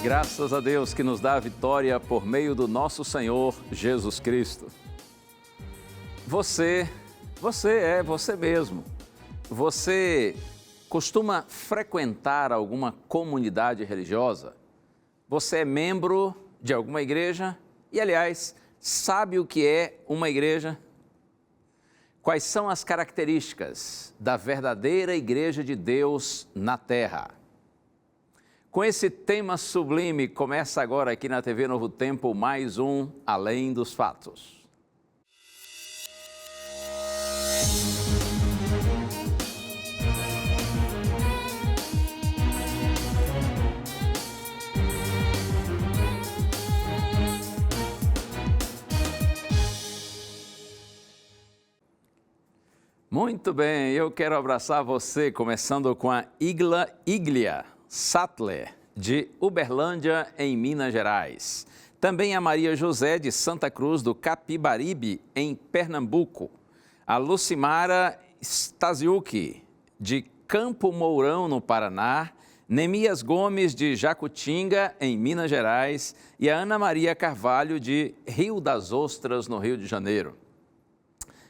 Graças a Deus que nos dá a vitória por meio do nosso Senhor Jesus Cristo. Você é você mesmo. Você costuma frequentar alguma comunidade religiosa? Você é membro de alguma igreja? E, aliás, sabe o que é uma igreja? Quais são as características da verdadeira igreja de Deus na terra? Com esse tema sublime, começa agora aqui na TV Novo Tempo mais um Além dos Fatos. Muito bem, eu quero abraçar você, começando com a Iglia Sattler, de Uberlândia, em Minas Gerais. Também a Maria José, de Santa Cruz do Capibaribe, em Pernambuco. A Lucimara Stasiuk, de Campo Mourão, no Paraná. Nemias Gomes, de Jacutinga, em Minas Gerais. E a Ana Maria Carvalho, de Rio das Ostras, no Rio de Janeiro.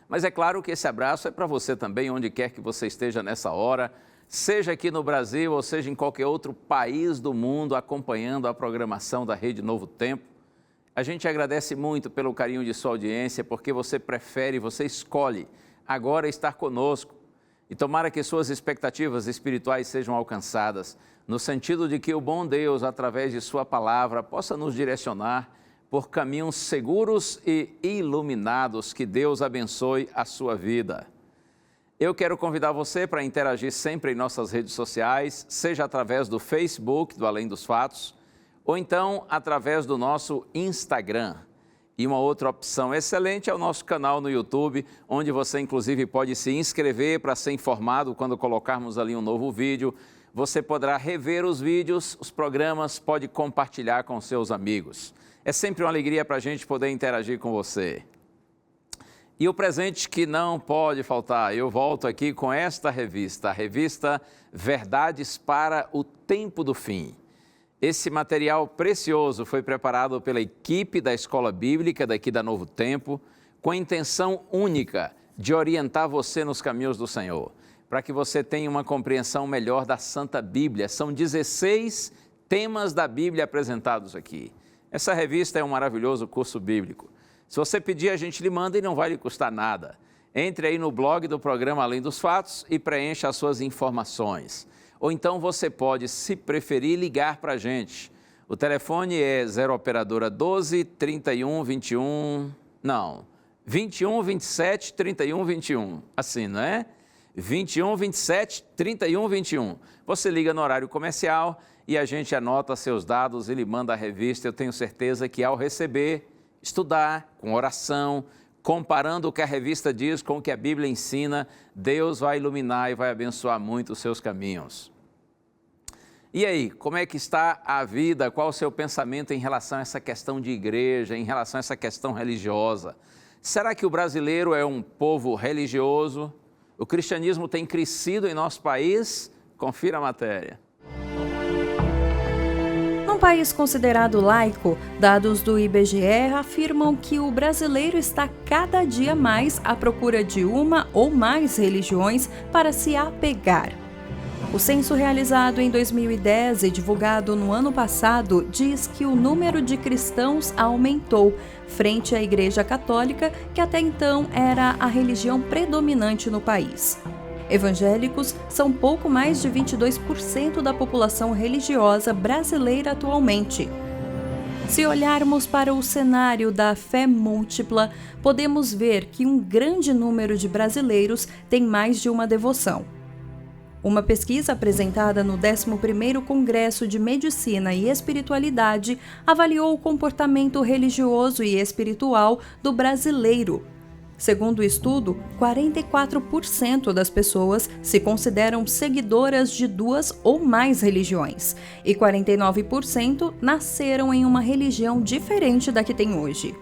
Mas é claro que esse abraço é para você também, onde quer que você esteja nessa hora, seja aqui no Brasil ou seja em qualquer outro país do mundo, acompanhando a programação da Rede Novo Tempo. A gente agradece muito pelo carinho de sua audiência, porque você prefere, você escolhe agora estar conosco. E tomara que suas expectativas espirituais sejam alcançadas, no sentido de que o bom Deus, através de sua palavra, possa nos direcionar por caminhos seguros e iluminados. Que Deus abençoe a sua vida. Eu quero convidar você para interagir sempre em nossas redes sociais, seja através do Facebook, do Além dos Fatos, ou então através do nosso Instagram. E uma outra opção excelente é o nosso canal no YouTube, onde você inclusive pode se inscrever para ser informado quando colocarmos ali um novo vídeo. Você poderá rever os vídeos, os programas, pode compartilhar com seus amigos. É sempre uma alegria para a gente poder interagir com você. E o presente que não pode faltar, eu volto aqui com esta revista, a revista Verdades para o Tempo do Fim. Esse material precioso foi preparado pela equipe da Escola Bíblica daqui da Novo Tempo, com a intenção única de orientar você nos caminhos do Senhor, para que você tenha uma compreensão melhor da Santa Bíblia. São 16 temas da Bíblia apresentados aqui. Essa revista é um maravilhoso curso bíblico. Se você pedir, a gente lhe manda e não vai lhe custar nada. Entre aí no blog do programa Além dos Fatos e preencha as suas informações. Ou então você pode, se preferir, ligar para a gente. O telefone é 0 operadora 12 31 21... Não, 21 27 31 21. Assim, não é? 21 27 31 21. Você liga no horário comercial e a gente anota seus dados e lhe manda a revista. Eu tenho certeza que ao receber, estudar com oração, comparando o que a revista diz com o que a Bíblia ensina, Deus vai iluminar e vai abençoar muito os seus caminhos. E aí, como é que está a vida? Qual o seu pensamento em relação a essa questão de igreja, em relação a essa questão religiosa? Será que o brasileiro é um povo religioso? O cristianismo tem crescido em nosso país? Confira a matéria. Num país considerado laico, dados do IBGE afirmam que o brasileiro está cada dia mais à procura de uma ou mais religiões para se apegar. O censo realizado em 2010 e divulgado no ano passado diz que o número de cristãos aumentou frente à Igreja Católica, que até então era a religião predominante no país. Evangélicos são pouco mais de 22% da população religiosa brasileira atualmente. Se olharmos para o cenário da fé múltipla, podemos ver que um grande número de brasileiros tem mais de uma devoção. Uma pesquisa apresentada no 11º Congresso de Medicina e Espiritualidade avaliou o comportamento religioso e espiritual do brasileiro. Segundo o estudo, 44% das pessoas se consideram seguidoras de 2 ou mais religiões e 49% nasceram em uma religião diferente da que tem hoje.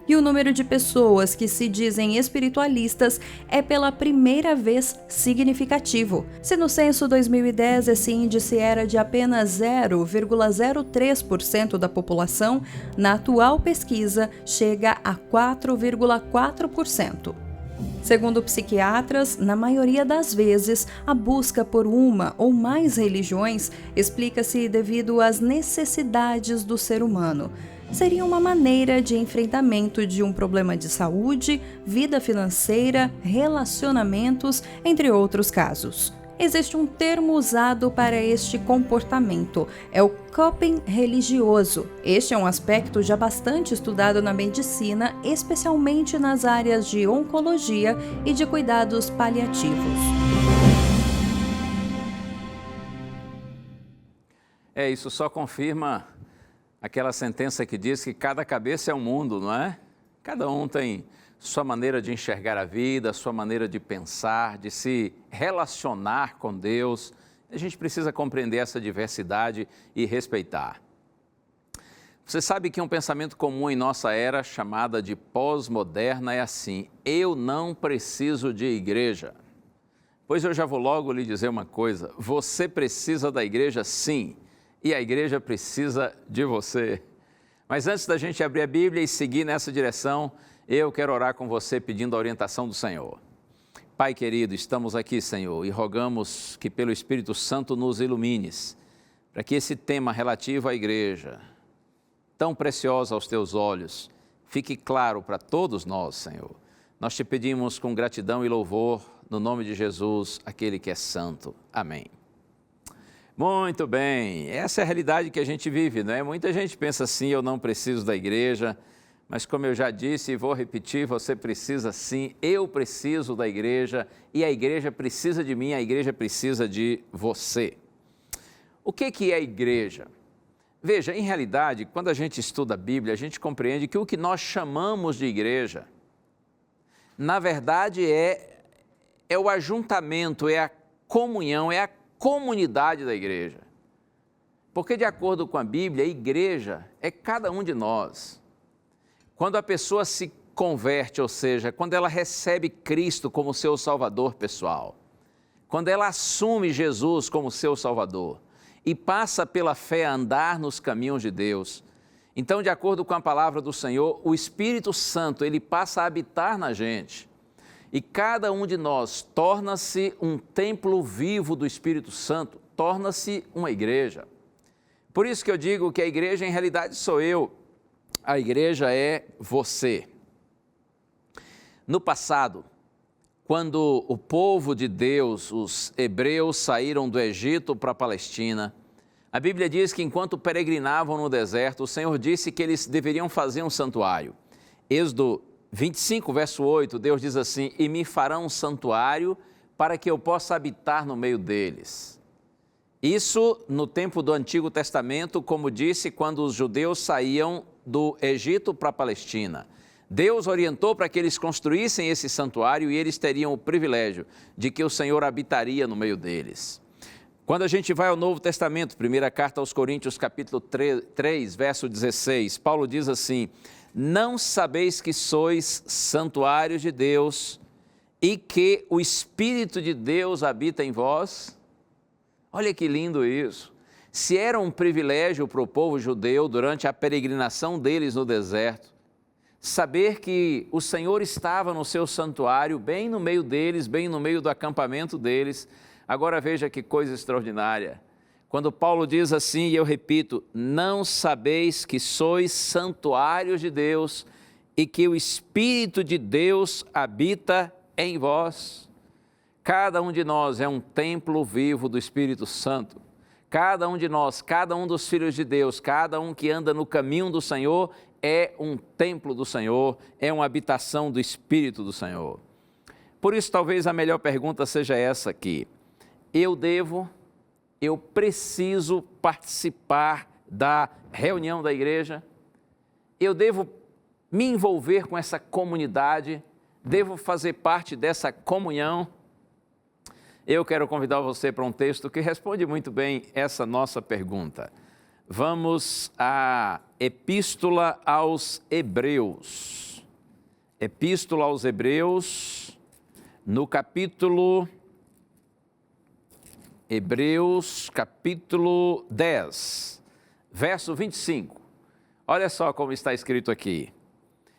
E o número de pessoas que se dizem espiritualistas é pela primeira vez significativo. Se no censo 2010 esse índice era de apenas 0,03% da população, na atual pesquisa chega a 4,4%. Segundo psiquiatras, na maioria das vezes, a busca por uma ou mais religiões explica-se devido às necessidades do ser humano. Seria uma maneira de enfrentamento de um problema de saúde, vida financeira, relacionamentos, entre outros casos. Existe um termo usado para este comportamento, é o coping religioso. Este é um aspecto já bastante estudado na medicina, especialmente nas áreas de oncologia e de cuidados paliativos. Isso só confirma aquela sentença que diz que cada cabeça é um mundo, não é? Cada um tem sua maneira de enxergar a vida, sua maneira de pensar, de se relacionar com Deus. A gente precisa compreender essa diversidade e respeitar. Você sabe que um pensamento comum em nossa era, chamada de pós-moderna, é assim: eu não preciso de igreja. Pois eu já vou logo lhe dizer uma coisa: você precisa da igreja, sim. E a igreja precisa de você. Mas antes da gente abrir a Bíblia e seguir nessa direção, eu quero orar com você pedindo a orientação do Senhor. Pai querido, estamos aqui, Senhor, e rogamos que pelo Espírito Santo nos ilumines, para que esse tema relativo à igreja, tão preciosa aos teus olhos, fique claro para todos nós, Senhor. Nós te pedimos com gratidão e louvor, no nome de Jesus, aquele que é santo. Amém. Muito bem, essa é a realidade que a gente vive, não é? Muita gente pensa assim: eu não preciso da igreja, mas como eu já disse e vou repetir, você precisa sim, eu preciso da igreja e a igreja precisa de mim, a igreja precisa de você. O que é a igreja? Veja, em realidade, quando a gente estuda a Bíblia, a gente compreende que o que nós chamamos de igreja, na verdade é o ajuntamento, é a comunhão, é a comunidade da igreja. Porque de acordo com a Bíblia, a igreja é cada um de nós. Quando a pessoa se converte, ou seja, quando ela recebe Cristo como seu Salvador pessoal, quando ela assume Jesus como seu Salvador e passa pela fé a andar nos caminhos de Deus, então, de acordo com a palavra do Senhor, o Espírito Santo, ele passa a habitar na gente. E cada um de nós torna-se um templo vivo do Espírito Santo, torna-se uma igreja. Por isso que eu digo que a igreja, em realidade, sou eu. A igreja é você. No passado, quando o povo de Deus, os hebreus, saíram do Egito para a Palestina, a Bíblia diz que enquanto peregrinavam no deserto, o Senhor disse que eles deveriam fazer um santuário. Êxodo 25, verso 8, Deus diz assim: e me farão um santuário para que eu possa habitar no meio deles. Isso no tempo do Antigo Testamento, como disse, quando os judeus saíam do Egito para a Palestina. Deus orientou para que eles construíssem esse santuário e eles teriam o privilégio de que o Senhor habitaria no meio deles. Quando a gente vai ao Novo Testamento, primeira carta aos Coríntios, capítulo 3, verso 16, Paulo diz assim: não sabeis que sois santuários de Deus e que o Espírito de Deus habita em vós? Olha que lindo isso. Se era um privilégio para o povo judeu durante a peregrinação deles no deserto, saber que o Senhor estava no seu santuário, bem no meio deles, bem no meio do acampamento deles. Agora veja que coisa extraordinária. Quando Paulo diz assim, e eu repito: não sabeis que sois santuários de Deus e que o Espírito de Deus habita em vós? Cada um de nós é um templo vivo do Espírito Santo. Cada um de nós, cada um dos filhos de Deus, cada um que anda no caminho do Senhor é um templo do Senhor, é uma habitação do Espírito do Senhor. Por isso, talvez a melhor pergunta seja essa aqui: eu preciso participar da reunião da igreja? Eu devo me envolver com essa comunidade? Devo fazer parte dessa comunhão? Eu quero convidar você para um texto que responde muito bem essa nossa pergunta. Vamos à Epístola aos Hebreus. Epístola aos Hebreus, no capítulo... Hebreus, capítulo 10, verso 25. Olha só como está escrito aqui.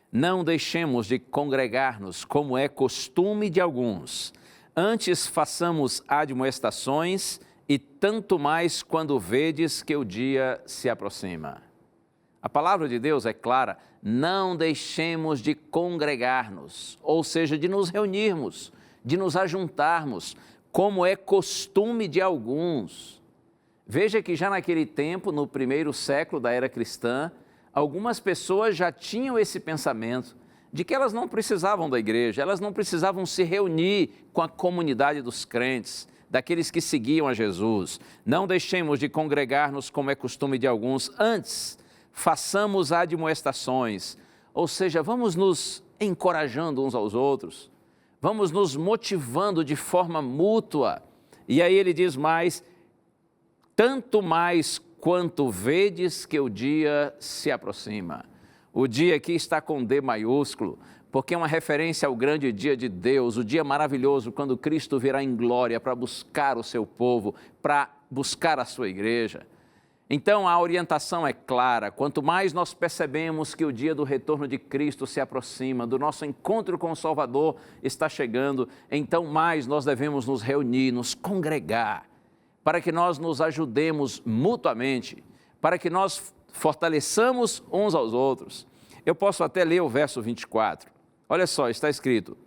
Não deixemos de congregar-nos, como é costume de alguns. Antes façamos admoestações, e tanto mais quando vedes que o dia se aproxima. A palavra de Deus é clara, não deixemos de congregar-nos, ou seja, de nos reunirmos, de nos ajuntarmos, como é costume de alguns. Veja que já naquele tempo, no primeiro século da era cristã, algumas pessoas já tinham esse pensamento de que elas não precisavam da igreja, elas não precisavam se reunir com a comunidade dos crentes, daqueles que seguiam a Jesus. Não deixemos de congregar-nos como é costume de alguns, antes façamos admoestações, ou seja, vamos nos encorajando uns aos outros, vamos nos motivando de forma mútua. E aí ele diz mais, tanto mais quanto vedes que o dia se aproxima. O dia aqui está com D maiúsculo, porque é uma referência ao grande dia de Deus, o dia maravilhoso quando Cristo virá em glória para buscar o seu povo, para buscar a sua igreja. Então a orientação é clara, quanto mais nós percebemos que o dia do retorno de Cristo se aproxima, do nosso encontro com o Salvador está chegando, então mais nós devemos nos reunir, nos congregar, para que nós nos ajudemos mutuamente, para que nós fortaleçamos uns aos outros. Eu posso até ler o verso 24. Olha só, está escrito,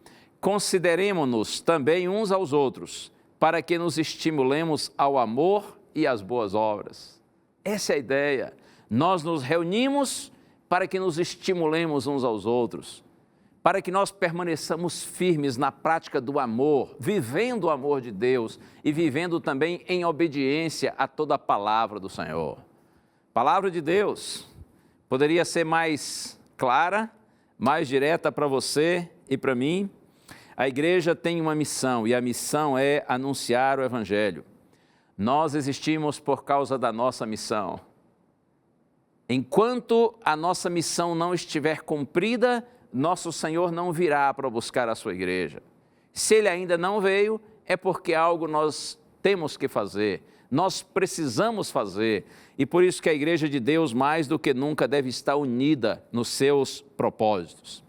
consideremo-nos também uns aos outros, para que nos estimulemos ao amor e às boas obras. Essa é a ideia. Nós nos reunimos para que nos estimulemos uns aos outros, para que nós permaneçamos firmes na prática do amor, vivendo o amor de Deus e vivendo também em obediência a toda a palavra do Senhor. Palavra de Deus poderia ser mais clara, mais direta para você e para mim. A igreja tem uma missão e a missão é anunciar o Evangelho. Nós existimos por causa da nossa missão. Enquanto a nossa missão não estiver cumprida, nosso Senhor não virá para buscar a sua igreja. Se Ele ainda não veio, é porque algo nós temos que fazer, nós precisamos fazer. E por isso que a igreja de Deus, mais do que nunca, deve estar unida nos seus propósitos.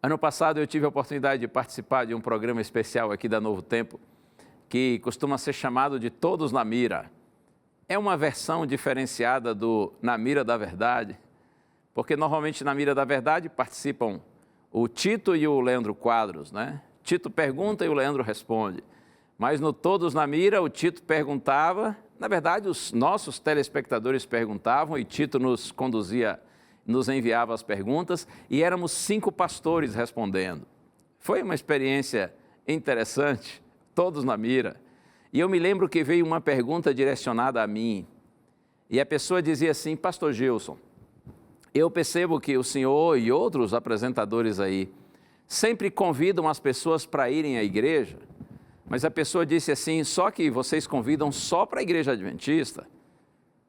Ano passado eu tive a oportunidade de participar de um programa especial aqui da Novo Tempo, que costuma ser chamado de Todos na Mira. É uma versão diferenciada do Na Mira da Verdade, porque normalmente na Mira da Verdade participam o Tito e o Leandro Quadros, né? Tito pergunta e o Leandro responde. Mas no Todos na Mira, o Tito perguntava, na verdade os nossos telespectadores perguntavam e Tito nos conduzia, nos enviava as perguntas e éramos 5 pastores respondendo. Foi uma experiência interessante. Todos na mira. E eu me lembro que veio uma pergunta direcionada a mim. E a pessoa dizia assim, Pastor Gilson, eu percebo que o senhor e outros apresentadores aí sempre convidam as pessoas para irem à igreja, mas a pessoa disse assim, só que vocês convidam só para a igreja adventista.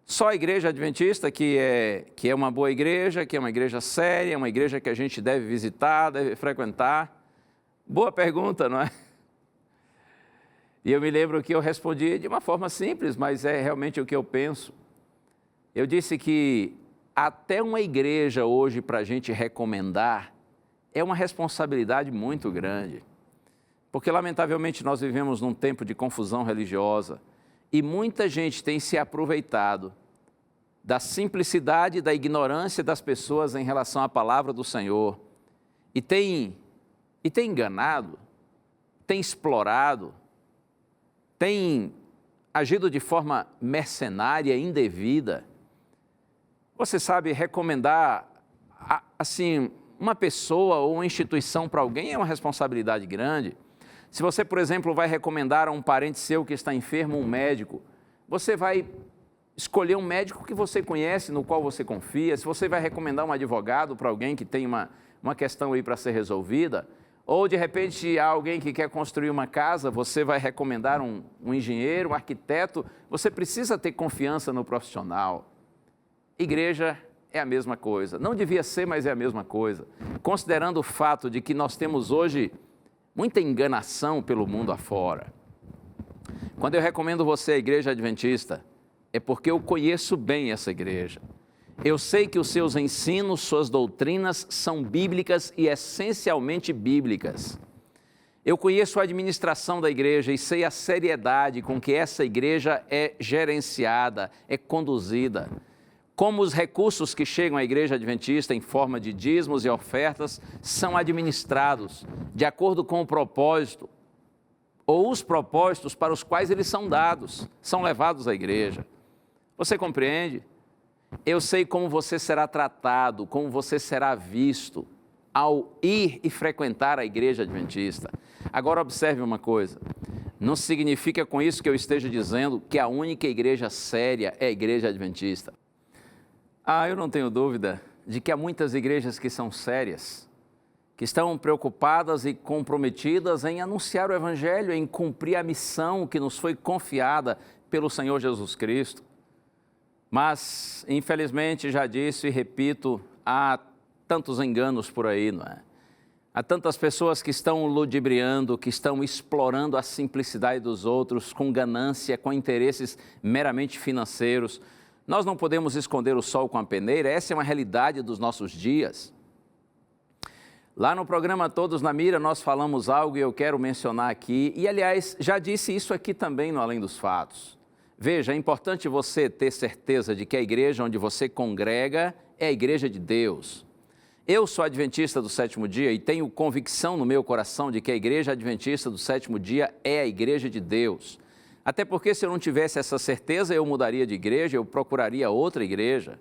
Só a igreja adventista que é uma boa igreja, que é uma igreja séria, uma igreja que a gente deve visitar, deve frequentar. Boa pergunta, não é? E eu me lembro que eu respondi de uma forma simples, mas é realmente o que eu penso. Eu disse que até uma igreja hoje para a gente recomendar é uma responsabilidade muito grande. Porque, lamentavelmente, nós vivemos num tempo de confusão religiosa e muita gente tem se aproveitado da simplicidade e da ignorância das pessoas em relação à palavra do Senhor e tem enganado, tem explorado, tem agido de forma mercenária, indevida. Você sabe, recomendar, assim, uma pessoa ou uma instituição para alguém é uma responsabilidade grande. Se você, por exemplo, vai recomendar a um parente seu que está enfermo um médico, você vai escolher um médico que você conhece, no qual você confia. Se você vai recomendar um advogado para alguém que tem uma questão aí para ser resolvida, ou, de repente, há alguém que quer construir uma casa, você vai recomendar um engenheiro, um arquiteto, você precisa ter confiança no profissional. Igreja é a mesma coisa. Não devia ser, mas é a mesma coisa. Considerando o fato de que nós temos hoje muita enganação pelo mundo afora. Quando eu recomendo você a Igreja Adventista, é porque eu conheço bem essa igreja. Eu sei que os seus ensinos, suas doutrinas são bíblicas e essencialmente bíblicas. Eu conheço a administração da igreja e sei a seriedade com que essa igreja é gerenciada, é conduzida. Como os recursos que chegam à Igreja Adventista em forma de dízimos e ofertas são administrados de acordo com o propósito ou os propósitos para os quais eles são dados, são levados à igreja. Você compreende? Eu sei como você será tratado, como você será visto ao ir e frequentar a Igreja Adventista. Agora observe uma coisa, não significa com isso que eu esteja dizendo que a única igreja séria é a Igreja Adventista. Eu não tenho dúvida de que há muitas igrejas que são sérias, que estão preocupadas e comprometidas em anunciar o Evangelho, em cumprir a missão que nos foi confiada pelo Senhor Jesus Cristo. Mas, infelizmente, já disse e repito, há tantos enganos por aí, não é? Há tantas pessoas que estão ludibriando, que estão explorando a simplicidade dos outros com ganância, com interesses meramente financeiros. Nós não podemos esconder o sol com a peneira, essa é uma realidade dos nossos dias. Lá no programa Todos na Mira nós falamos algo e eu quero mencionar aqui, e aliás, já disse isso aqui também no Além dos Fatos. Veja, é importante você ter certeza de que a igreja onde você congrega é a igreja de Deus. Eu sou adventista do sétimo dia e tenho convicção no meu coração de que a igreja adventista do sétimo dia é a igreja de Deus. Até porque se eu não tivesse essa certeza, eu mudaria de igreja, eu procuraria outra igreja.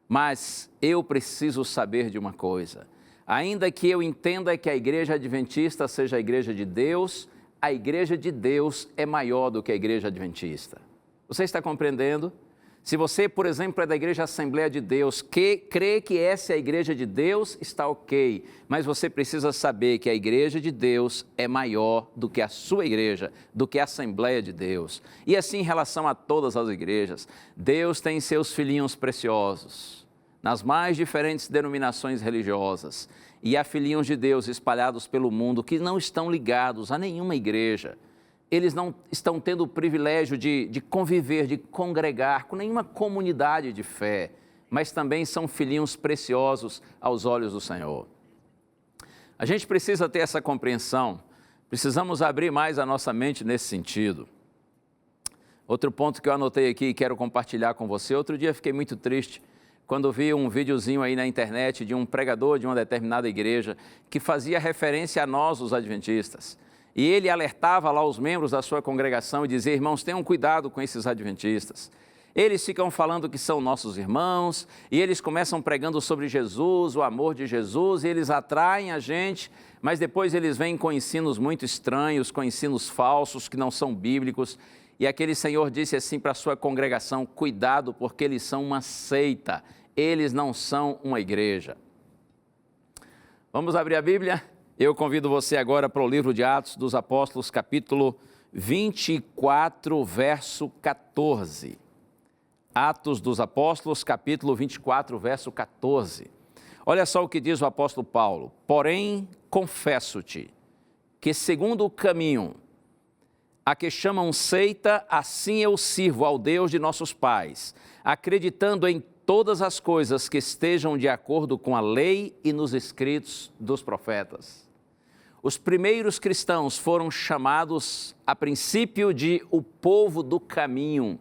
Mas eu preciso saber de uma coisa. Ainda que eu entenda que a igreja adventista seja a igreja de Deus, a igreja de Deus é maior do que a igreja adventista. Você está compreendendo? Se você, por exemplo, é da Igreja Assembleia de Deus, que crê que essa é a Igreja de Deus, está ok. Mas você precisa saber que a Igreja de Deus é maior do que a sua igreja, do que a Assembleia de Deus. E assim em relação a todas as igrejas, Deus tem seus filhinhos preciosos, nas mais diferentes denominações religiosas. E há filhinhos de Deus espalhados pelo mundo que não estão ligados a nenhuma igreja. Eles não estão tendo o privilégio de conviver, de congregar com nenhuma comunidade de fé, mas também são filhinhos preciosos aos olhos do Senhor. A gente precisa ter essa compreensão, precisamos abrir mais a nossa mente nesse sentido. Outro ponto que eu anotei aqui e quero compartilhar com você, outro dia fiquei muito triste quando vi um videozinho aí na internet de um pregador de uma determinada igreja que fazia referência a nós, os adventistas. E ele alertava lá os membros da sua congregação e dizia: irmãos, tenham cuidado com esses adventistas. Eles ficam falando que são nossos irmãos e eles começam pregando sobre Jesus, o amor de Jesus, e eles atraem a gente, mas depois eles vêm com ensinos muito estranhos, com ensinos falsos que não são bíblicos. E aquele senhor disse assim para a sua congregação: cuidado, porque eles são uma seita, eles não são uma igreja. Vamos abrir a Bíblia? Eu convido você agora para o livro de Atos dos Apóstolos, capítulo 24, verso 14. Atos dos Apóstolos, capítulo 24, verso 14. Olha só o que diz o apóstolo Paulo: porém, confesso-te que segundo o caminho a que chamam seita, assim eu sirvo ao Deus de nossos pais, acreditando em todas as coisas que estejam de acordo com a lei e nos escritos dos profetas. Os primeiros cristãos foram chamados, a princípio, de o povo do caminho.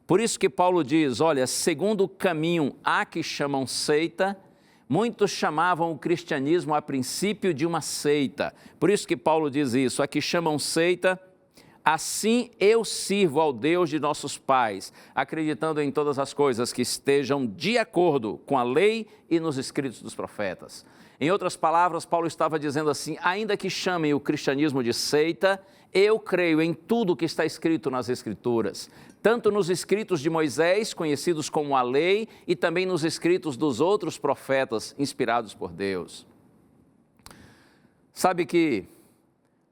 Por isso que Paulo diz, olha, segundo o caminho a que chamam seita, muitos chamavam o cristianismo a princípio de uma seita. Por isso que Paulo diz isso, a que chamam seita, assim eu sirvo ao Deus de nossos pais, acreditando em todas as coisas que estejam de acordo com a lei e nos escritos dos profetas. Em outras palavras, Paulo estava dizendo assim: ainda que chamem o cristianismo de seita, eu creio em tudo que está escrito nas Escrituras, tanto nos escritos de Moisés, conhecidos como a lei, e também nos escritos dos outros profetas inspirados por Deus. Sabe que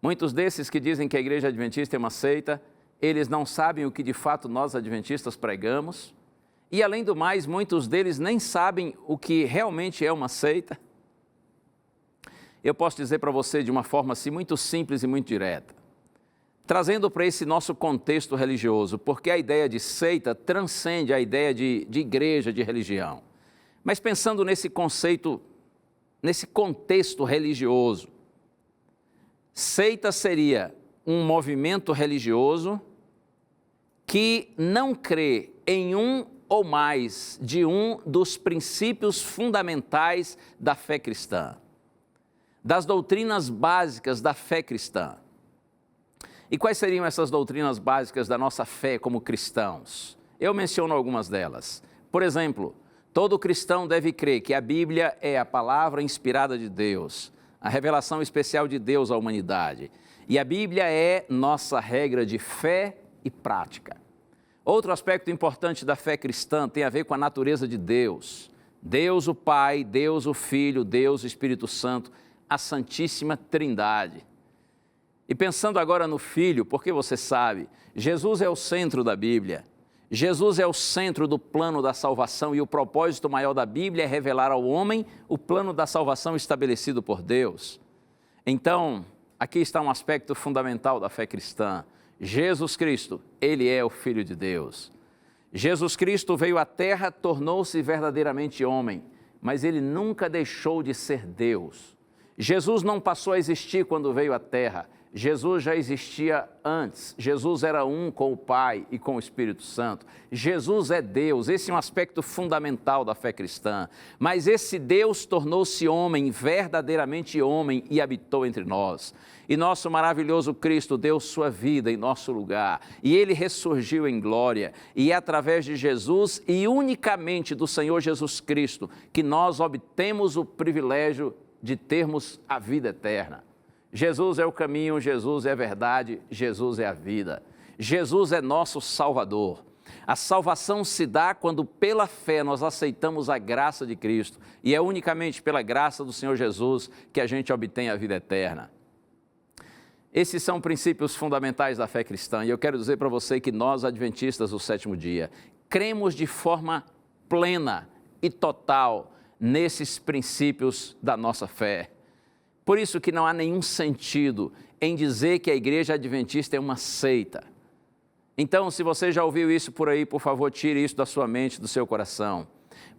muitos desses que dizem que a igreja adventista é uma seita, eles não sabem o que de fato nós adventistas pregamos, E, além do mais, muitos deles nem sabem o que realmente é uma seita. Eu posso dizer para você de uma forma assim muito simples e muito direta, trazendo para esse nosso contexto religioso, porque a ideia de seita transcende a ideia de igreja, de religião. Mas pensando nesse conceito, nesse contexto religioso, seita seria um movimento religioso que não crê em um ou mais de um dos princípios fundamentais da fé cristã, das doutrinas básicas da fé cristã. E quais seriam essas doutrinas básicas da nossa fé como cristãos? Eu menciono algumas delas. Por exemplo, todo cristão deve crer que a Bíblia é a palavra inspirada de Deus, a revelação especial de Deus à humanidade. E a Bíblia é nossa regra de fé e prática. Outro aspecto importante da fé cristã tem a ver com a natureza de Deus. Deus o Pai, Deus o Filho, Deus o Espírito Santo, a Santíssima Trindade. E pensando agora no Filho, porque você sabe, Jesus é o centro da Bíblia. Jesus é o centro do plano da salvação e o propósito maior da Bíblia é revelar ao homem o plano da salvação estabelecido por Deus. Então, aqui está um aspecto fundamental da fé cristã. Jesus Cristo, Ele é o Filho de Deus. Jesus Cristo veio à terra, tornou-se verdadeiramente homem, mas Ele nunca deixou de ser Deus. Jesus não passou a existir quando veio à terra. Jesus já existia antes. Jesus era um com o Pai e com o Espírito Santo. Jesus é Deus. Esse é um aspecto fundamental da fé cristã. Mas esse Deus tornou-se homem, verdadeiramente homem, e habitou entre nós. E nosso maravilhoso Cristo deu sua vida em nosso lugar. E Ele ressurgiu em glória. E é através de Jesus e unicamente do Senhor Jesus Cristo que nós obtemos o privilégio de termos a vida eterna. Jesus é o caminho, Jesus é a verdade, Jesus é a vida. Jesus é nosso Salvador. A salvação se dá quando pela fé nós aceitamos a graça de Cristo. E é unicamente pela graça do Senhor Jesus que a gente obtém a vida eterna. Esses são princípios fundamentais da fé cristã. E eu quero dizer para você que nós, adventistas do sétimo dia, cremos de forma plena e total nesses princípios da nossa fé. Por isso que não há nenhum sentido em dizer que a igreja adventista é uma seita. Então, se você já ouviu isso por aí, por favor, tire isso da sua mente, do seu coração.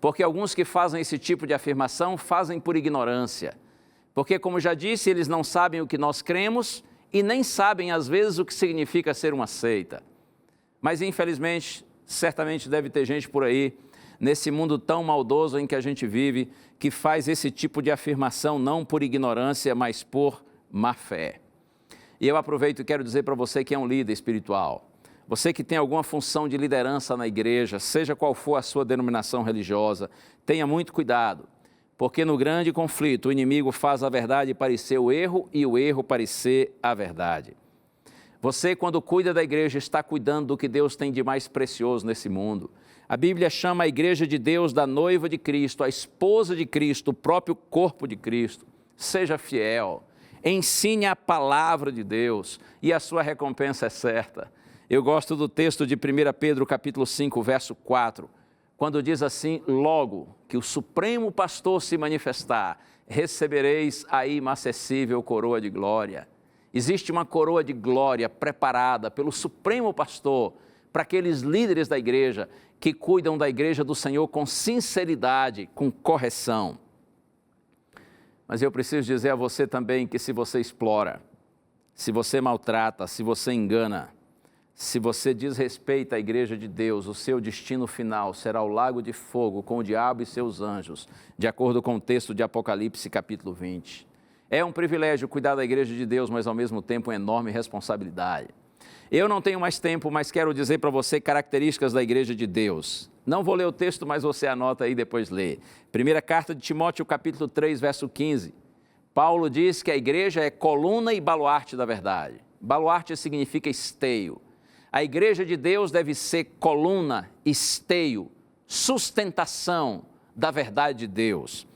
Porque alguns que fazem esse tipo de afirmação fazem por ignorância. Porque, como já disse, eles não sabem o que nós cremos e nem sabem, às vezes, o que significa ser uma seita. Mas, infelizmente, certamente deve ter gente por aí, nesse mundo tão maldoso em que a gente vive, que faz esse tipo de afirmação não por ignorância, mas por má fé. E eu aproveito e quero dizer para você que é um líder espiritual, você que tem alguma função de liderança na igreja, seja qual for a sua denominação religiosa, tenha muito cuidado, porque no grande conflito o inimigo faz a verdade parecer o erro e o erro parecer a verdade. Você, quando cuida da igreja, está cuidando do que Deus tem de mais precioso nesse mundo. A Bíblia chama a igreja de Deus da noiva de Cristo, a esposa de Cristo, o próprio corpo de Cristo. Seja fiel, ensine a palavra de Deus e a sua recompensa é certa. Eu gosto do texto de 1 Pedro capítulo 5, verso 4, quando diz assim: logo que o supremo pastor se manifestar, recebereis a inacessível coroa de glória. Existe uma coroa de glória preparada pelo supremo pastor para aqueles líderes da igreja que cuidam da igreja do Senhor com sinceridade, com correção. Mas eu preciso dizer a você também que se você explora, se você maltrata, se você engana, se você desrespeita a igreja de Deus, o seu destino final será o lago de fogo com o diabo e seus anjos, de acordo com o texto de Apocalipse capítulo 20. É um privilégio cuidar da igreja de Deus, mas ao mesmo tempo uma enorme responsabilidade. Eu não tenho mais tempo, mas quero dizer para você características da igreja de Deus. Não vou ler o texto, mas você anota aí e depois lê. Primeira carta de Timóteo, capítulo 3, verso 15. Paulo diz que a igreja é coluna e baluarte da verdade. Baluarte significa esteio. A igreja de Deus deve ser coluna, esteio, sustentação da verdade de Deus.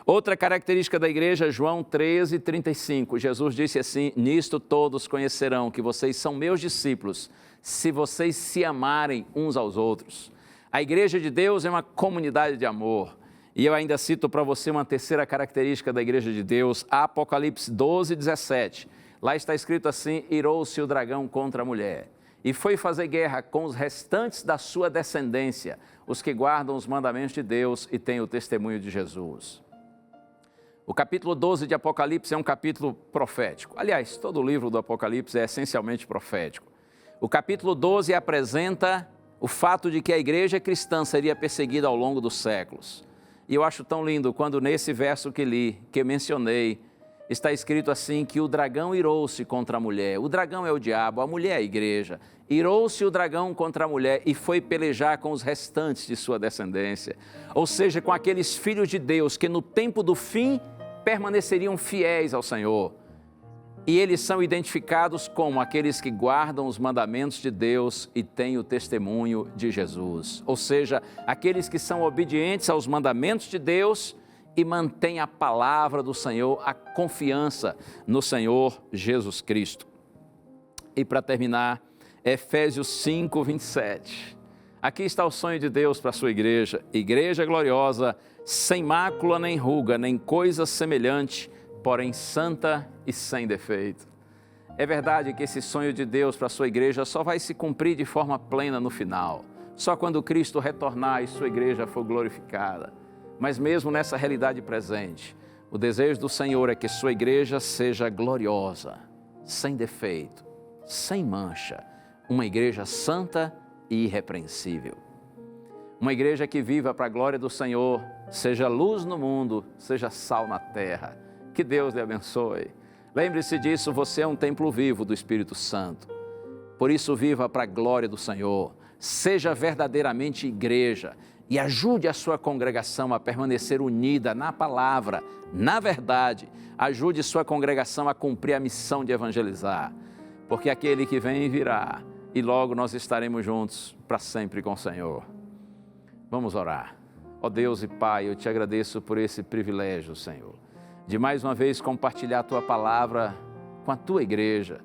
Outra característica da igreja, João 13, 35, Jesus disse assim: nisto todos conhecerão que vocês são meus discípulos, se vocês se amarem uns aos outros. A igreja de Deus é uma comunidade de amor. E eu ainda cito para você uma terceira característica da igreja de Deus, Apocalipse 12, 17. Lá está escrito assim: irou-se o dragão contra a mulher e foi fazer guerra com os restantes da sua descendência, os que guardam os mandamentos de Deus e têm o testemunho de Jesus. O capítulo 12 de Apocalipse é um capítulo profético. Aliás, todo o livro do Apocalipse é essencialmente profético. O capítulo 12 apresenta o fato de que a igreja cristã seria perseguida ao longo dos séculos. E eu acho tão lindo quando nesse verso que li, que mencionei, está escrito assim que o dragão irou-se contra a mulher. O dragão é o diabo, a mulher é a igreja. Irou-se o dragão contra a mulher e foi pelejar com os restantes de sua descendência. Ou seja, com aqueles filhos de Deus que no tempo do fim permaneceriam fiéis ao Senhor. E eles são identificados como aqueles que guardam os mandamentos de Deus e têm o testemunho de Jesus. Ou seja, aqueles que são obedientes aos mandamentos de Deus e mantêm a palavra do Senhor, a confiança no Senhor Jesus Cristo. E para terminar, Efésios 5, 27. Aqui está o sonho de Deus para a sua igreja. Igreja gloriosa, sem mácula nem ruga, nem coisa semelhante, porém santa e sem defeito. É verdade que esse sonho de Deus para a sua igreja só vai se cumprir de forma plena no final. Só quando Cristo retornar e sua igreja for glorificada. Mas mesmo nessa realidade presente, o desejo do Senhor é que sua igreja seja gloriosa, sem defeito, sem mancha, uma igreja santa e irrepreensível. Uma igreja que viva para a glória do Senhor, seja luz no mundo, seja sal na terra. Que Deus lhe abençoe. Lembre-se disso, você é um templo vivo do Espírito Santo. Por isso, viva para a glória do Senhor. Seja verdadeiramente igreja e ajude a sua congregação a permanecer unida na palavra, na verdade. Ajude sua congregação a cumprir a missão de evangelizar, porque aquele que vem virá e logo nós estaremos juntos para sempre com o Senhor. Vamos orar. Ó Deus e Pai, eu te agradeço por esse privilégio, Senhor, de mais uma vez compartilhar a Tua palavra com a Tua igreja,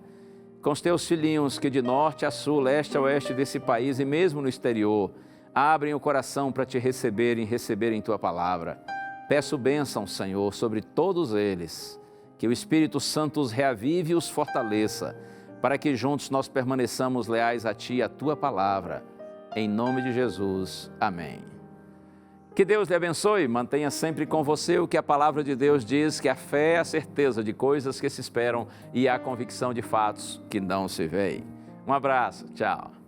com os Teus filhinhos que de norte a sul, leste a oeste desse país e mesmo no exterior, abrem o coração para Te receberem Tua palavra. Peço bênção, Senhor, sobre todos eles, que o Espírito Santo os reavive e os fortaleça, para que juntos nós permaneçamos leais a Ti e a Tua palavra. Em nome de Jesus. Amém. Que Deus lhe abençoe, mantenha sempre com você o que a palavra de Deus diz, que a fé é a certeza de coisas que se esperam e a convicção de fatos que não se veem. Um abraço, tchau.